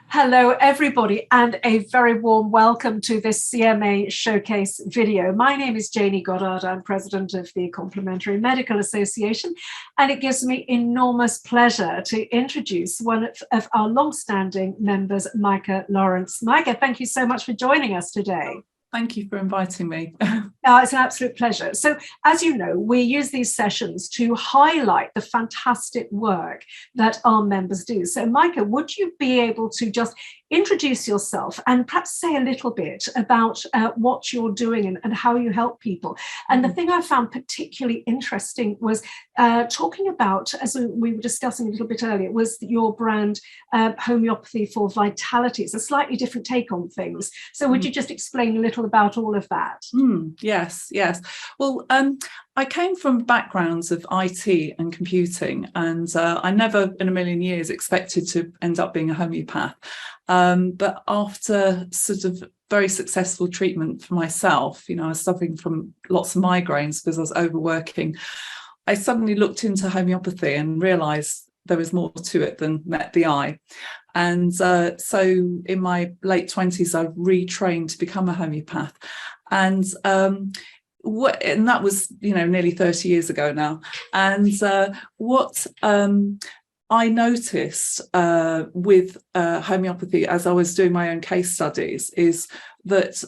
Hello, everybody, and a very warm welcome to this CMA showcase video. My name is Janie Goddard. I'm president of the Complementary Medical Association, and it gives me enormous pleasure to introduce one of our long-standing members, Meike Lawrence. Meike, thank you so much for joining us today. Thank you for inviting me. It's an absolute pleasure. So, as you know, we use these sessions to highlight the fantastic work that our members do. So, Meike, would you be able to just introduce yourself and perhaps say a little bit about what you're doing and how you help people? And the thing I found particularly interesting was talking about, as we were discussing a little bit earlier, was your brand Homeopathy for Vitality. It's a slightly different take on things. So would you just explain a little about all of that? Yes. Well, I came from backgrounds of IT and computing, and I never in a million years expected to end up being a homeopath. But after sort of very successful treatment for myself, I was suffering from lots of migraines because I was overworking. I suddenly looked into homeopathy and realised there was more to it than met the eye. And so in my late 20s, I retrained to become a homeopath. And that was, nearly 30 years ago now. And what I noticed with homeopathy as I was doing my own case studies is that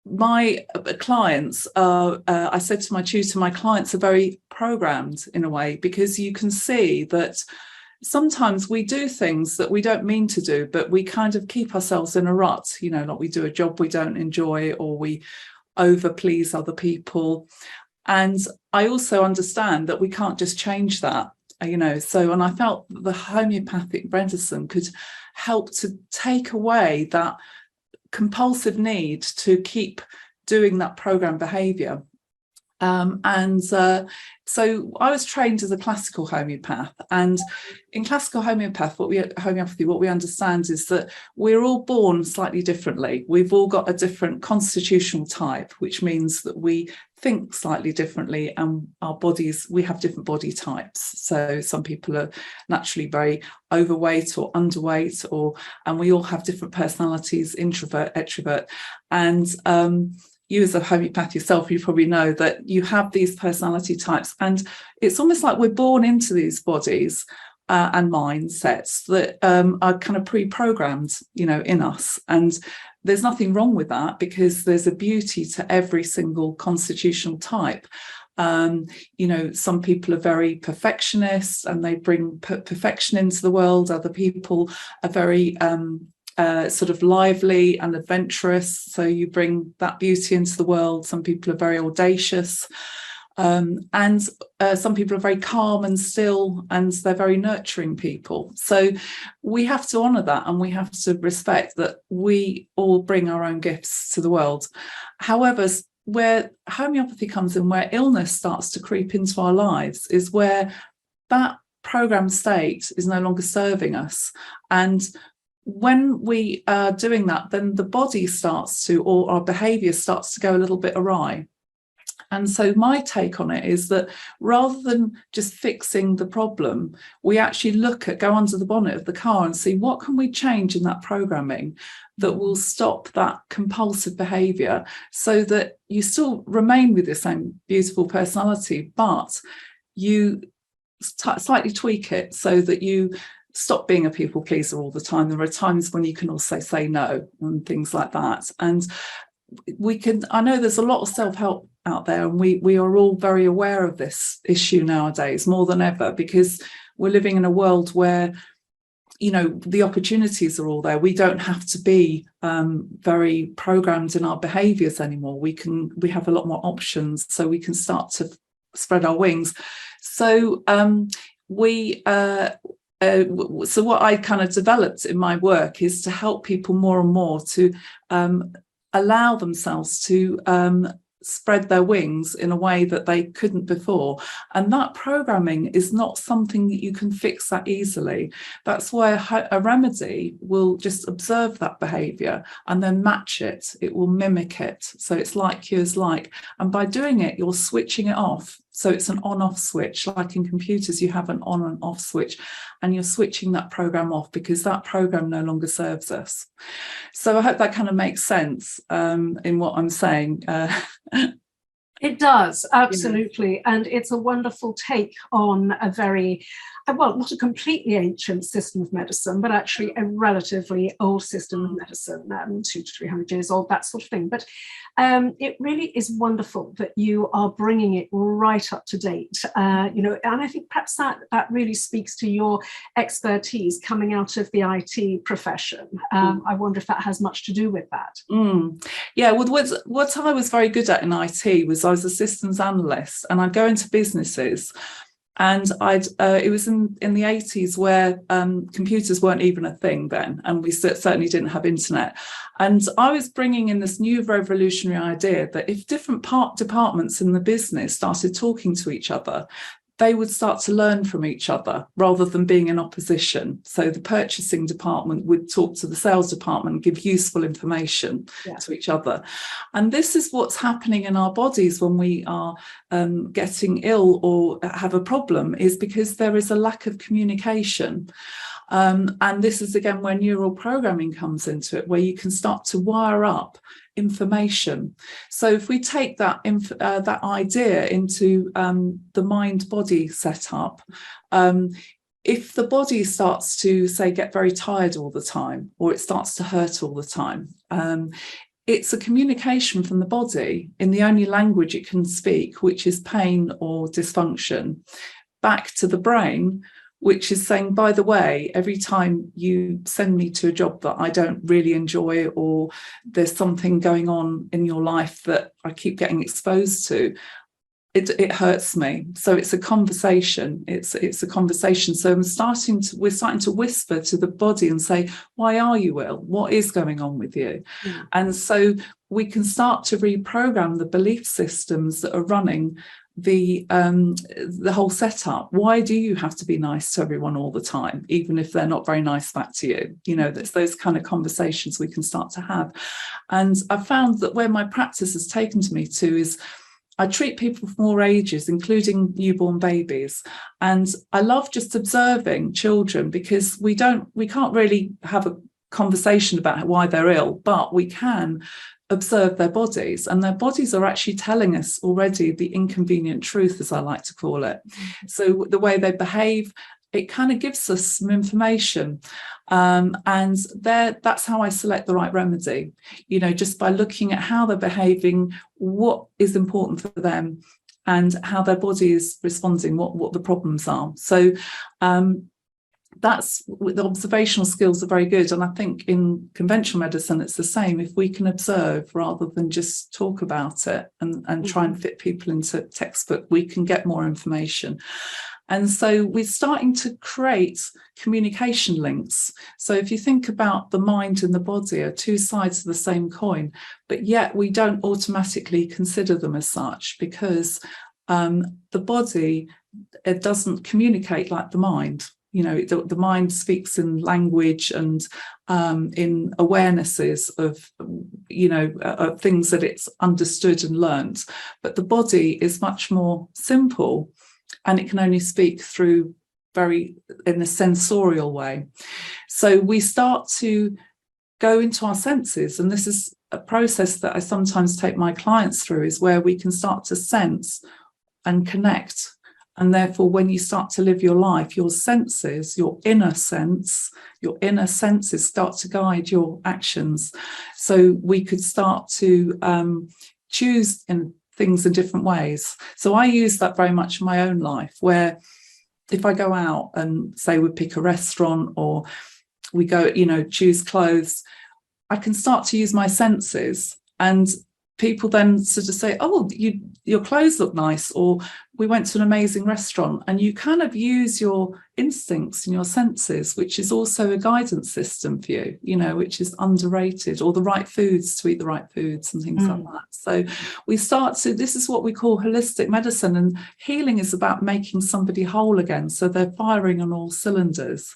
my clients I said to my tutor, my clients are very programmed in a way, because you can see that sometimes we do things that we don't mean to do, but we kind of keep ourselves in a rut, like we do a job we don't enjoy, or we over please other people. And I also understand that we can't just change that, and I felt the homeopathic medicine could help to take away that compulsive need to keep doing that programmed behavior. So I was trained as a classical homeopath, and in classical homeopathy, what we understand is that we're all born slightly differently. We've all got a different constitutional type, which means that we think slightly differently, and we have different body types. So some people are naturally very overweight or underweight, and we all have different personalities, introvert, extrovert, and you as a homeopath yourself, you probably know that you have these personality types, and it's almost like we're born into these bodies and mindsets that are kind of pre-programmed, in us. And there's nothing wrong with that, because there's a beauty to every single constitutional type. Some people are very perfectionists and they bring perfection into the world. Other people are very sort of lively and adventurous, so you bring that beauty into the world. Some people are very audacious, and some people are very calm and still, and they're very nurturing people. So we have to honour that, and we have to respect that we all bring our own gifts to the world. However, where homeopathy comes in, where illness starts to creep into our lives, is where that programmed state is no longer serving us. And when we are doing that, then the body starts to, or our behaviour starts to go a little bit awry. And so my take on it is that rather than just fixing the problem, we actually go under the bonnet of the car and see what can we change in that programming that will stop that compulsive behaviour, so that you still remain with the same beautiful personality, but you slightly tweak it so that you stop being a people pleaser all the time. There are times when you can also say no and things like that. And I know there's a lot of self-help out there, and we are all very aware of this issue nowadays more than ever, because we're living in a world where the opportunities are all there. We don't have to be very programmed in our behaviors anymore. We have a lot more options, so we can start to spread our wings. So so what I kind of developed in my work is to help people more and more to allow themselves to spread their wings in a way that they couldn't before. And that programming is not something that you can fix that easily. That's where a remedy will just observe that behavior and then match it. It will mimic it. So it's like cures like. And by doing it, you're switching it off. So it's an on-off switch. Like in computers, you have an on and off switch, and you're switching that program off because that program no longer serves us. So I hope that kind of makes sense in what I'm saying. It does, absolutely. And it's a wonderful take on a very, well, not a completely ancient system of medicine, but actually a relatively old system of medicine, 200 to 300 years old, that sort of thing. But it really is wonderful that you are bringing it right up to date, and I think perhaps that really speaks to your expertise coming out of the IT profession. I wonder if that has much to do with that. Yeah, well, what I was very good at in IT was I was a systems analyst, and I'd go into businesses, and it was in the 80s where computers weren't even a thing then, and we certainly didn't have internet. And I was bringing in this new revolutionary idea that if different departments in the business started talking to each other, they would start to learn from each other rather than being in opposition. So the purchasing department would talk to the sales department and give useful information to each other. And this is what's happening in our bodies when we are getting ill or have a problem, is because there is a lack of communication. And this is again where neural programming comes into it, where you can start to wire up information. So if we take that idea into the mind-body setup, if the body starts to, say, get very tired all the time, or it starts to hurt all the time, it's a communication from the body in the only language it can speak, which is pain or dysfunction, back to the brain, which is saying, by the way, every time you send me to a job that I don't really enjoy, or there's something going on in your life that I keep getting exposed to, it hurts me. So it's a conversation. It's a conversation. So we're starting to whisper to the body and say, why are you ill? What is going on with you? And so we can start to reprogram the belief systems that are running the whole setup. Why do you have to be nice to everyone all the time, even if they're not very nice back to you? There's those kind of conversations we can start to have. And I've found that where my practice has taken me to is I treat people from all ages, including newborn babies. And I love just observing children, because we can't really have a conversation about why they're ill, but we can observe their bodies, and their bodies are actually telling us already the inconvenient truth, as I like to call it. So the way they behave, it kind of gives us some information, and that's how I select the right remedy, just by looking at how they're behaving, what is important for them, and how their body is responding, what the problems are. So that's, the observational skills are very good. And I think in conventional medicine, it's the same. If we can observe rather than just talk about it and try and fit people into textbook, we can get more information. And so we're starting to create communication links. So if you think about the mind and the body are two sides of the same coin, but yet we don't automatically consider them as such, because the body, it doesn't communicate like the mind. The mind speaks in language and in awarenesses of, of things that it's understood and learned. But the body is much more simple, and it can only speak through in a sensorial way. So we start to go into our senses, and this is a process that I sometimes take my clients through, is where we can start to sense and connect. And therefore, when you start to live your life, your senses, your inner senses start to guide your actions. So we could start to choose things in different ways. So I use that very much in my own life, where if I go out and say we pick a restaurant, or we go, choose clothes, I can start to use my senses, and people then sort of say, oh, your clothes look nice, or we went to an amazing restaurant, and you kind of use your instincts and your senses, which is also a guidance system for you, which is underrated, or the right foods, to eat the right foods and things like that. So this is what we call holistic medicine, and healing is about making somebody whole again. So they're firing on all cylinders.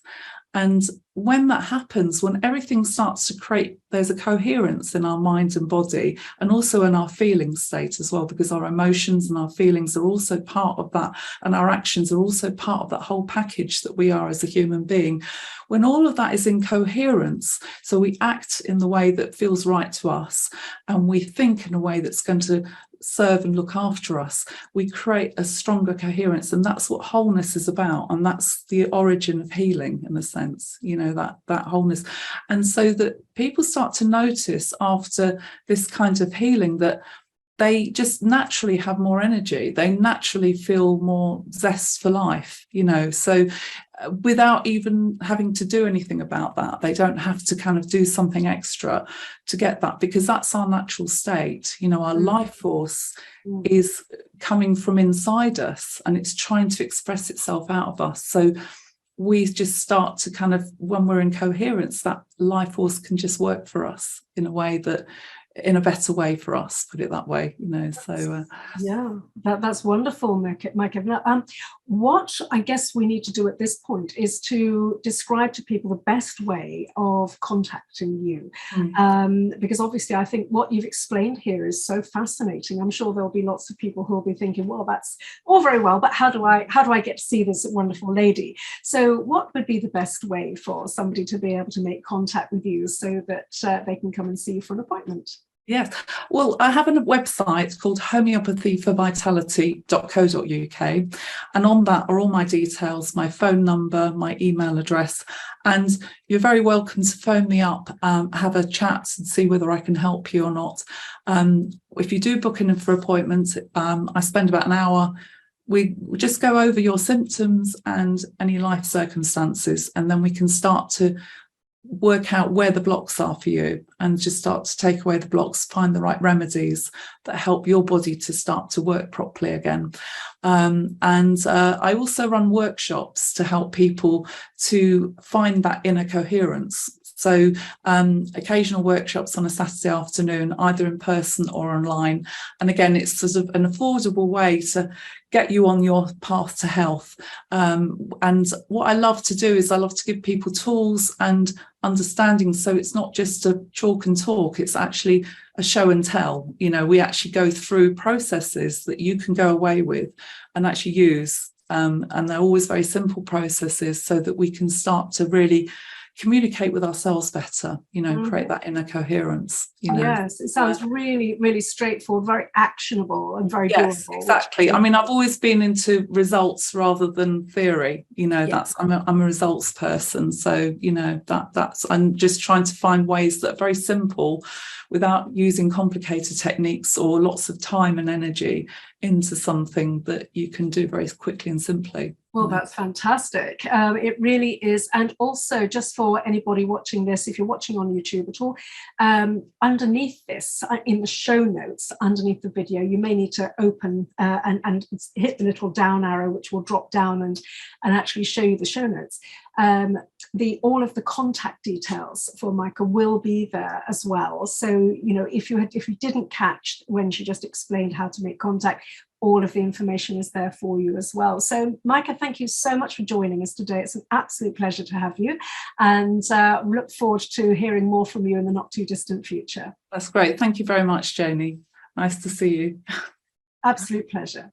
And when that happens, when everything starts to create, there's a coherence in our mind and body, and also in our feeling state as well, because our emotions and our feelings are also part of that, and our actions are also part of that whole package that we are as a human being. When all of that is in coherence, so we act in the way that feels right to us, and we think in a way that's going to serve and look after us, we create a stronger coherence. And that's what wholeness is about, and that's the origin of healing, in a sense, you know, that wholeness. And so that people start to notice after this kind of healing that they just naturally have more energy, they naturally feel more zest for life, you know. So without even having to do anything about that, they don't have to kind of do something extra to get that, because that's our natural state. You know, our life force is coming from inside us, and it's trying to express itself out of us. So we just start to kind of, when we're in coherence, that life force can just work for us in a way that, in a better way for us, put it that way, you know. So yeah, that's wonderful, Meike. What I guess we need to do at this point is to describe to people the best way of contacting you, because obviously I think what you've explained here is so fascinating. I'm sure there'll be lots of people who will be thinking, well, that's all very well, but how do I get to see this wonderful lady? So what would be the best way for somebody to be able to make contact with you so that they can come and see you for an appointment? Yes. Well, I have a website called homeopathyforvitality.co.uk, and on that are all my details, my phone number, my email address, and you're very welcome to phone me up, have a chat and see whether I can help you or not. If you do book in for appointments, I spend about an hour. We just go over your symptoms and any life circumstances, and then we can start to work out where the blocks are for you, and just start to take away the blocks, find the right remedies that help your body to start to work properly again. I also run workshops to help people to find that inner coherence. So occasional workshops on a Saturday afternoon, either in person or online. And again, it's sort of an affordable way to get you on your path to health. And what I love to do is I love to give people tools and understanding. So it's not just a chalk and talk, it's actually a show and tell. You know, we actually go through processes that you can go away with and actually use. And they're always very simple processes, so that we can start to really communicate with ourselves better, you know, create that inner coherence, you know. Yes, it sounds really, really straightforward, very actionable and very doable. Exactly. I mean, I've always been into results rather than theory, you know. That's I'm a results person, so you know, that's I'm just trying to find ways that are very simple without using complicated techniques or lots of time and energy into something that you can do very quickly and simply. Well, that's fantastic. It really is. And also, just for anybody watching this, if you're watching on YouTube at all, underneath this, in the show notes, underneath the video, you may need to open and hit the little down arrow, which will drop down and actually show you the show notes. All of the contact details for Meike will be there as well. So, you know, if you didn't catch when she just explained how to make contact, all of the information is there for you as well. So, Meike, thank you so much for joining us today. It's an absolute pleasure to have you, and look forward to hearing more from you in the not too distant future. That's great. Thank you very much, Janie. Nice to see you. Absolute pleasure.